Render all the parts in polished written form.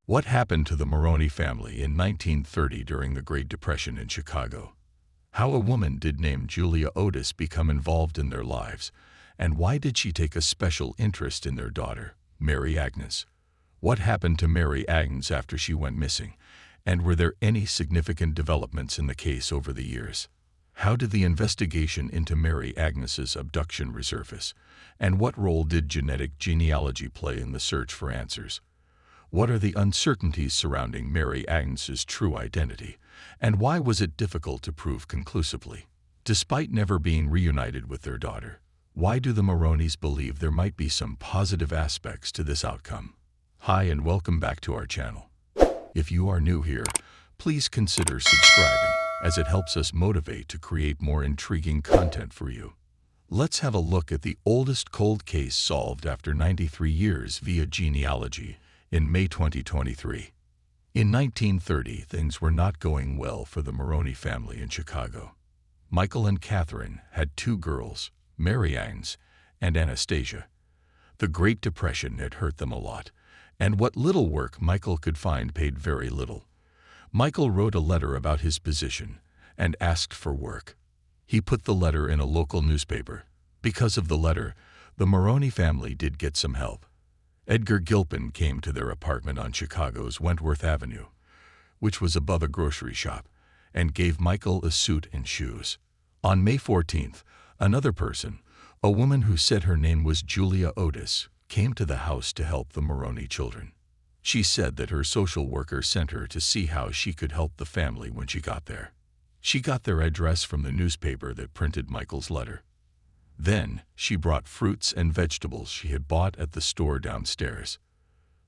What happened to the Maroney family in 1930 during the Great Depression in Chicago? How a woman named Julia Otis become involved in their lives, and why did she take a special interest in their daughter, Mary Agnes? What happened to Mary Agnes after she went missing, and were there any significant developments in the case over the years? How did the investigation into Mary Agnes's abduction resurface, and what role did genealogy play in the search for answers? What are the uncertainties surrounding Mary Agnes's true identity, and why was it difficult to prove conclusively? Despite never being reunited with their daughter, why do the Maroneys believe there might be some positive aspects to this outcome? Hi and welcome back to our channel. If you are new here, please consider subscribing, as it helps us motivate to create more intriguing content for you. Let's have a look at the oldest cold case solved after 93 years via genealogy in May 2023. In 1930, things were not going well for the Maroney family in Chicago. Michael and Catherine had two girls, Mary Agnes and Anastasia. The Great Depression had hurt them a lot, and what little work Michael could find paid very little. Michael wrote a letter about his position and asked for work. He put the letter in a local newspaper. Because of the letter, the Maroney family did get some help. Edgar Gilpin came to their apartment on Chicago's Wentworth Avenue, which was above a grocery shop, and gave Michael a suit and shoes. On May 14th, another person, a woman who said her name was Julia Otis, came to the house to help the Maroney children. She said that her social worker sent her to see how she could help the family when she got there. She got their address from the newspaper that printed Michael's letter. Then, she brought fruits and vegetables she had bought at the store downstairs.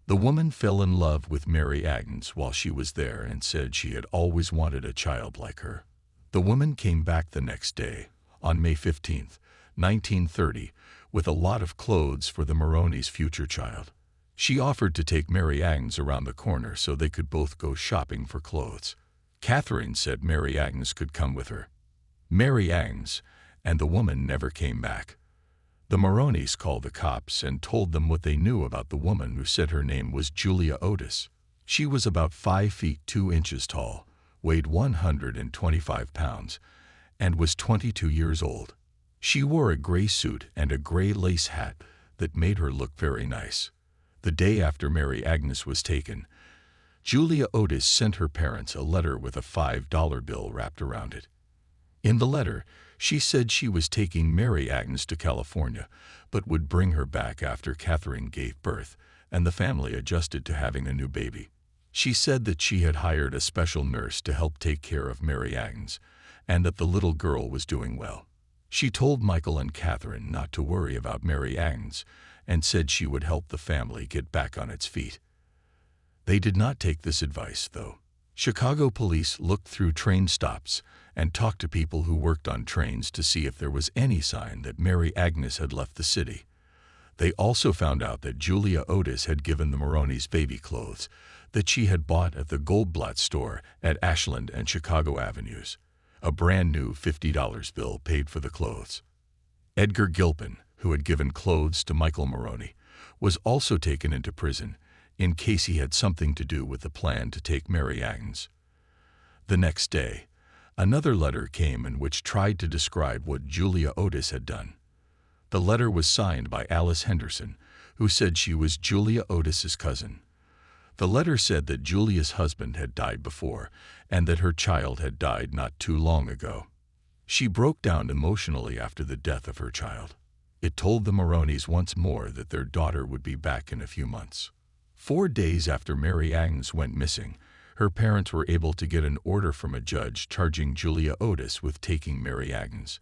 The woman fell in love with Mary Agnes while she was there and said she had always wanted a child like her. The woman came back the next day, on May 15th, 1930, with a lot of clothes for the Maroney's future child. She offered to take Mary Agnes around the corner so they could both go shopping for clothes. Catherine said Mary Agnes could come with her. Mary Agnes and the woman never came back. The Maroneys called the cops and told them what they knew about the woman who said her name was Julia Otis. She was about 5 feet 2 inches tall, weighed 125 pounds, and was 22 years old. She wore a gray suit and a gray lace hat that made her look very nice. The day after Mary Agnes was taken, Julia Otis sent her parents a letter with a $5 bill wrapped around it. In the letter, she said she was taking Mary Agnes to California, but would bring her back after Catherine gave birth and the family adjusted to having a new baby. She said that she had hired a special nurse to help take care of Mary Agnes, and that the little girl was doing well. She told Michael and Catherine not to worry about Mary Agnes and said she would help the family get back on its feet. They did not take this advice, though. Chicago police looked through train stops and talked to people who worked on trains to see if there was any sign that Mary Agnes had left the city. They also found out that Julia Otis had given the Maroneys baby clothes that she had bought at the Goldblatt store at Ashland and Chicago Avenues. A brand new $50 bill paid for the clothes. Edgar Gilpin, who had given clothes to Michael Maroney, was also taken into prison in case he had something to do with the plan to take Mary Agnes. The next day, another letter came in which tried to describe what Julia Otis had done. The letter was signed by Alice Henderson, who said she was Julia Otis's cousin. The letter said that Julia's husband had died before and that her child had died not too long ago. She broke down emotionally after the death of her child. It told the Maroneys once more that their daughter would be back in a few months. 4 days after Mary Agnes went missing, her parents were able to get an order from a judge charging Julia Otis with taking Mary Agnes.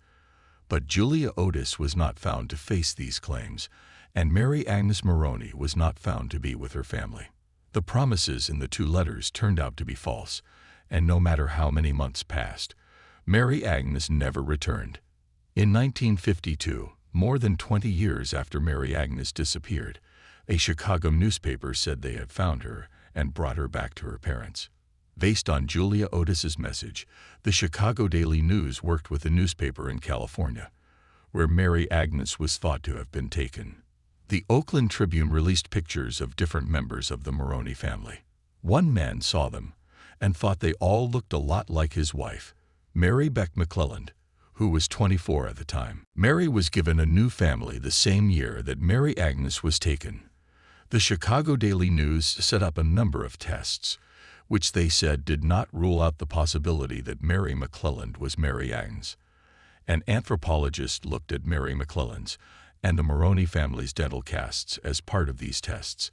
But Julia Otis was not found to face these claims, and Mary Agnes Maroney was not found to be with her family. The promises in the 2 letters turned out to be false, and no matter how many months passed, Mary Agnes never returned. In 1952, more than 20 years after Mary Agnes disappeared, a Chicago newspaper said they had found her and brought her back to her parents. Based on Julia Otis's message, the Chicago Daily News worked with a newspaper in California, where Mary Agnes was thought to have been taken. The Oakland Tribune released pictures of different members of the Maroney family. One man saw them and thought they all looked a lot like his wife, Mary Beck McClelland, who was 24 at the time. Mary was given a new family the same year that Mary Agnes was taken. The Chicago Daily News set up a number of tests, which they said did not rule out the possibility that Mary McClelland was Mary Agnes. An anthropologist looked at Mary McClelland's and the Maroney family's dental casts as part of these tests,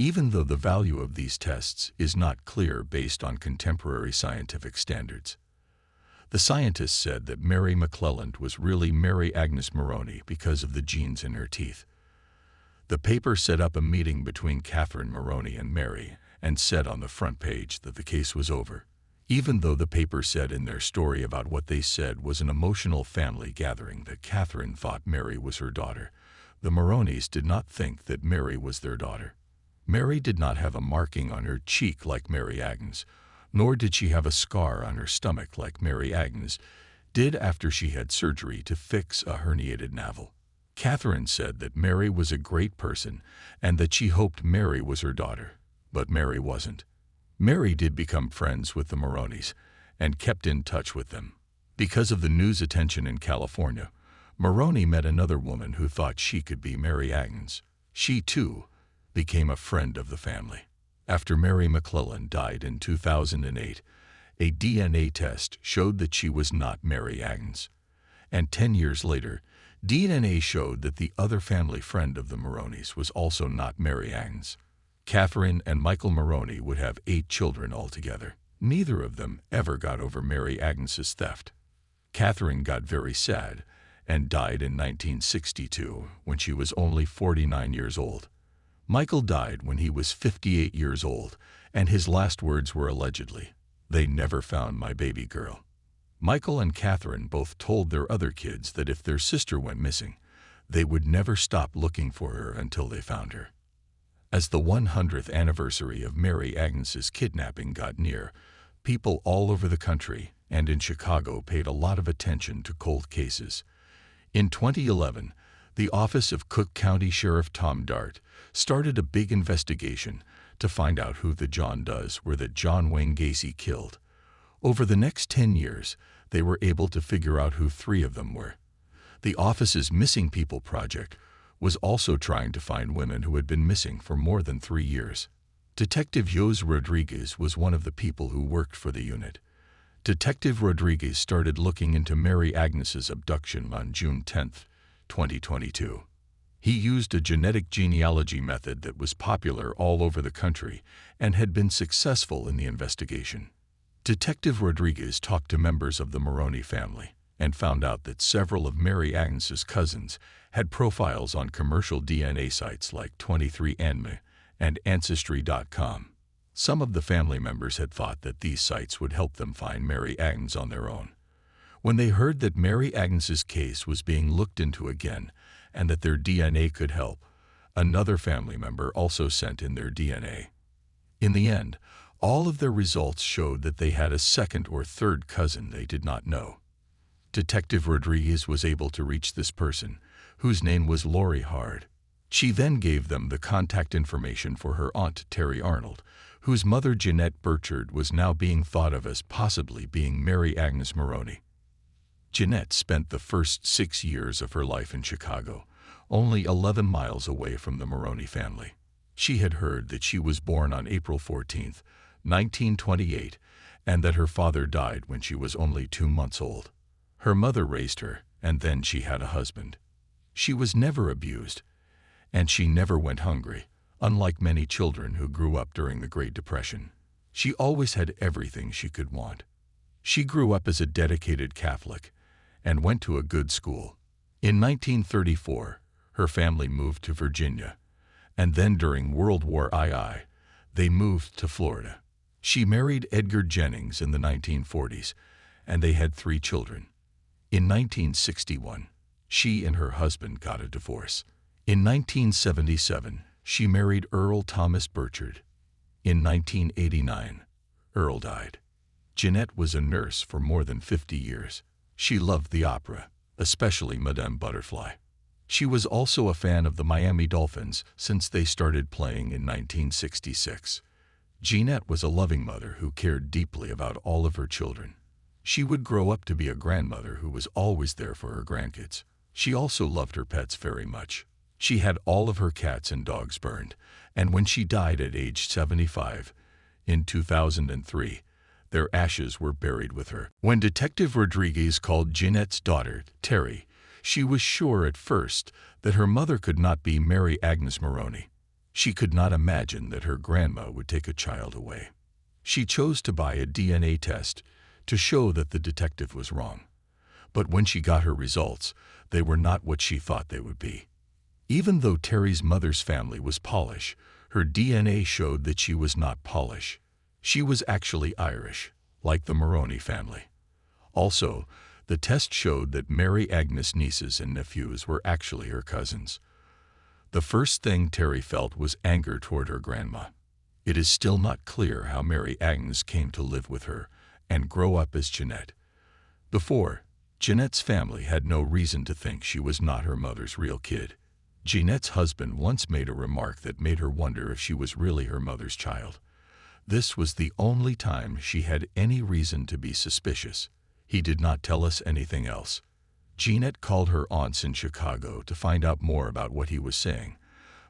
even though the value of these tests is not clear based on contemporary scientific standards. The scientists said that Mary McClelland was really Mary Agnes Maroney because of the genes in her teeth. The paper set up a meeting between Catherine Maroney and Mary and said on the front page that the case was over, even though the paper said in their story about what they said was an emotional family gathering that Catherine thought Mary was her daughter. The Maroneys did not think that Mary was their daughter. Mary did not have a marking on her cheek like Mary Agnes, nor did she have a scar on her stomach like Mary Agnes did after she had surgery to fix a herniated navel. Catherine said that Mary was a great person and that she hoped Mary was her daughter, but Mary wasn't. Mary did become friends with the Maroneys and kept in touch with them. Because of the news attention in California, Maroney met another woman who thought she could be Mary Agnes. She, too, became a friend of the family. After Mary McClelland died in 2008, a DNA test showed that she was not Mary Agnes. And 10 years later, DNA showed that the other family friend of the Maroneys was also not Mary Agnes. Catherine and Michael Maroney would have 8 children altogether. Neither of them ever got over Mary Agnes's theft. Catherine got very sad and died in 1962 when she was only 49 years old. Michael died when he was 58 years old, and his last words were allegedly, "They never found my baby girl." Michael and Catherine both told their other kids that if their sister went missing, they would never stop looking for her until they found her. As the 100th anniversary of Mary Agnes's kidnapping got near, people all over the country and in Chicago paid a lot of attention to cold cases. In 2011, the office of Cook County Sheriff Tom Dart started a big investigation to find out who the John Does were that John Wayne Gacy killed. Over the next 10 years, they were able to figure out who 3 of them were. The office's Missing People Project was also trying to find women who had been missing for more than 3 years. Detective Jose Rodriguez was one of the people who worked for the unit. Detective Rodriguez started looking into Mary Agnes's abduction on June 10, 2022. He used a genetic genealogy method that was popular all over the country and had been successful in the investigation. Detective Rodriguez talked to members of the Maroney family and found out that several of Mary Agnes's cousins had profiles on commercial DNA sites like 23andMe and Ancestry.com. Some of the family members had thought that these sites would help them find Mary Agnes on their own. When they heard that Mary Agnes's case was being looked into again and that their DNA could help, another family member also sent in their DNA. In the end, all of their results showed that they had a second or third cousin they did not know. Detective Rodriguez was able to reach this person, whose name was Lori Hard. She then gave them the contact information for her aunt Terry Arnold, whose mother Jeanette Burchard was now being thought of as possibly being Mary Agnes Maroney. Jeanette spent the first 6 years of her life in Chicago, only 11 miles away from the Maroney family. She had heard that she was born on April 14, 1928, and that her father died when she was only 2 months old. Her mother raised her, and then she had a husband. She was never abused, and she never went hungry, unlike many children who grew up during the Great Depression. She always had everything she could want. She grew up as a dedicated Catholic and went to a good school. In 1934, her family moved to Virginia, and then during World War II, they moved to Florida. She married Edgar Jennings in the 1940s, and they had 3 children. In 1961, she and her husband got a divorce. In 1977, she married Earl Thomas Burchard. In 1989, Earl died. Jeanette was a nurse for more than 50 years. She loved the opera, especially Madame Butterfly. She was also a fan of the Miami Dolphins since they started playing in 1966. Jeanette was a loving mother who cared deeply about all of her children. She would grow up to be a grandmother who was always there for her grandkids. She also loved her pets very much. She had all of her cats and dogs burned, and when she died at age 75, in 2003, their ashes were buried with her. When Detective Rodriguez called Jeanette's daughter, Terry, she was sure at first that her mother could not be Mary Agnes Maroney. She could not imagine that her grandma would take a child away. She chose to buy a DNA test to show that the detective was wrong. But when she got her results, they were not what she thought they would be. Even though Terry's mother's family was Polish, her DNA showed that she was not Polish. She was actually Irish, like the Maroney family. Also, the test showed that Mary Agnes' nieces and nephews were actually her cousins. The first thing Terry felt was anger toward her grandma. It is still not clear how Mary Agnes came to live with her and grow up as Jeanette. Before, Jeanette's family had no reason to think she was not her mother's real kid. Jeanette's husband once made a remark that made her wonder if she was really her mother's child. This was the only time she had any reason to be suspicious. He did not tell us anything else. Jeanette called her aunts in Chicago to find out more about what he was saying,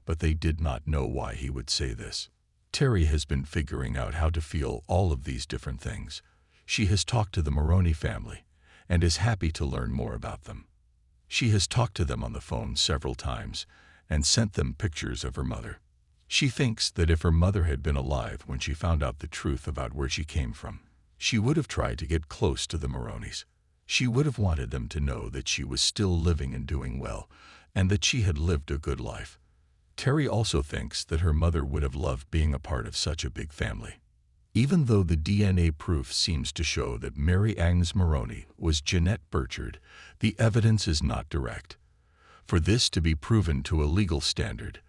but they did not know why he would say this. Terry has been figuring out how to feel all of these different things. She has talked to the Maroney family and is happy to learn more about them. She has talked to them on the phone several times and sent them pictures of her mother. She thinks that if her mother had been alive when she found out the truth about where she came from, she would have tried to get close to the Maroneys. She would have wanted them to know that she was still living and doing well, and that she had lived a good life. Terry also thinks that her mother would have loved being a part of such a big family. Even though the DNA proof seems to show that Mary Agnes Maroney was Jeanette Burchard, the evidence is not direct. For this to be proven to a legal standard,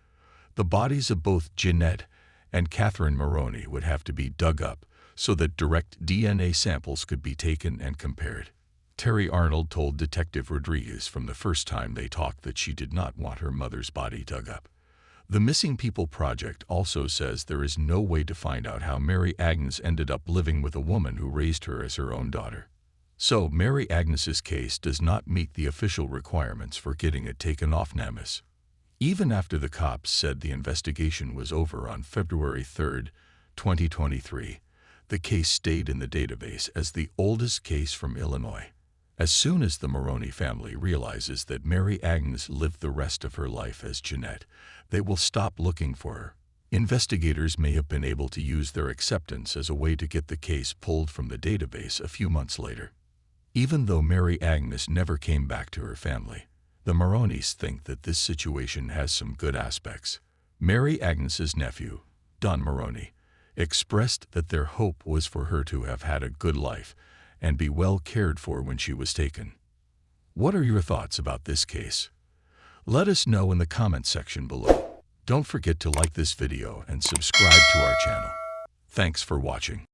the bodies of both Jeanette and Catherine Maroney would have to be dug up so that direct DNA samples could be taken and compared. Terry Arnold told Detective Rodriguez from the first time they talked that she did not want her mother's body dug up. The Missing People Project also says there is no way to find out how Mary Agnes ended up living with a woman who raised her as her own daughter. So Mary Agnes's case does not meet the official requirements for getting it taken off NAMUS. Even after the cops said the investigation was over on February 3, 2023, the case stayed in the database as the oldest case from Illinois. As soon as the Maroney family realizes that Mary Agnes lived the rest of her life as Jeanette, they will stop looking for her. Investigators may have been able to use their acceptance as a way to get the case pulled from the database a few months later. Even though Mary Agnes never came back to her family, the Maroneys think that this situation has some good aspects. Mary Agnes's nephew, Don Maroney, expressed that their hope was for her to have had a good life and be well cared for when she was taken. What are your thoughts about this case? Let us know in the comment section below. Don't forget to like this video and subscribe to our channel. Thanks for watching.